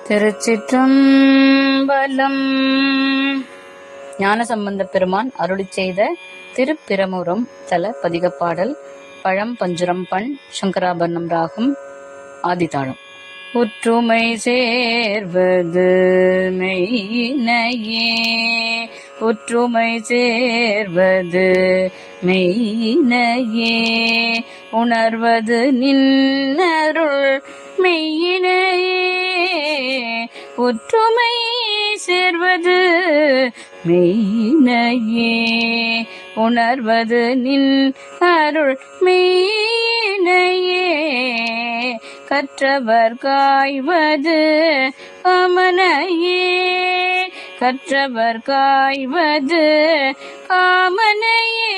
திருச்சிற்றம்பலம். ஞானசம்பந்தப் பெருமான் அருளிச் செய்த திருப்பிரமுரம் தல பதிகப்பாடல். பழம் பஞ்சுரம் பண், சங்கராபரணம் ராகம், ஆதிதாளம். ஒற்றுமை சேர்வது மெய்னையே, ஒற்றுமை சேர்வது மெய்னையே, உணர்வது நின்னருள் மெய்யினையே, ஒற்றுமை சேர்வது மெய்யினையே, உணர்வது நின் அருள் மெய்யினையே, கற்றவர் காய்வது காமனையே, கற்றவர் காய்வது காமனையே,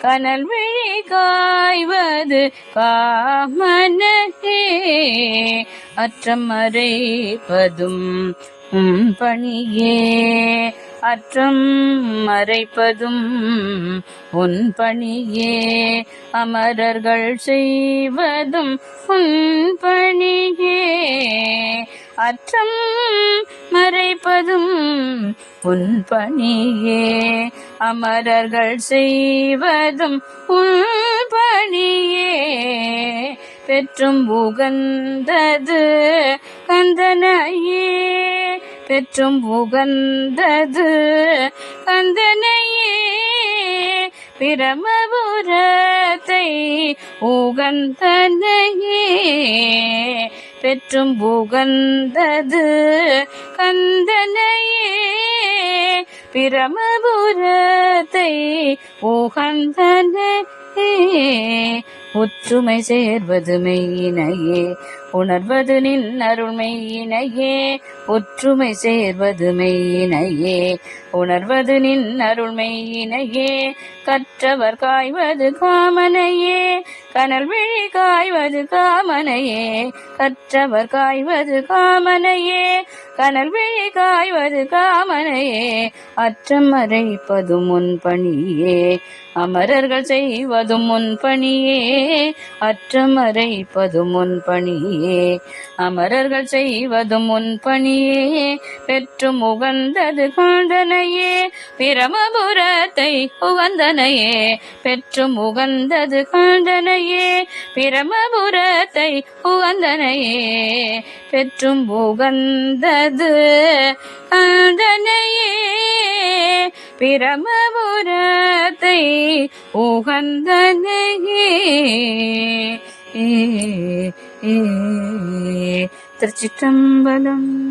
கனல் விழி காய்வது காமனையே, அற்றம் மறைப்பதும் பணியே, அற்றம் மறைப்பதும் உன் பணியே, அமரர்கள் செய்வதும் உன் பணியே, அற்றம் மறைப்பதும் உன் பணியே, அமரர்கள் செய்வதும் உன் பணியே, பெற்றும் உகந்தது கந்தனையே, பெற்றும் உகந்தது கந்தனையே, பிரமபுரத்தை உகந்தனையே, பெற்றும் உகந்தது கந்தனையே, பிரமபுரத்தை உகந்தனையே, ஒற்றுமை சேர்வது மெய்யினையே, உணர்வது நின் அருள் மெய்யினையே, ஒற்றுமை சேர்வது மெய்யினையே, உணர்வது நின் அருள் மெய்யினையே, கற்றவர் காய்வது காமனையே, கனல் விழி காய்வது காமனையே, கற்றவர் காய்வது காமனையே, கனல் விழி காய்வது காமனையே, அற்றம் மறைப்பதும் உன் பணியே, அமரர்கள் செய்வதும் உன் பணியே, அற்றம் மறைப்பதும் உன் பணியே, அமரர்கள் செய்வதும் உன் பணியே, பெற்றும் உகந்தது காந்தனையே, பிரமபுரத்தை உகந்தனையே, பெற்றும் உகந்தது காந்தனையே, பிரமபுரத்தை உகந்தனையே, பெற்றும் உகந்தது காந்தனையே, பிரமபுரத்தை உகந்தனையே. திருச்சிற்றம்பலம்.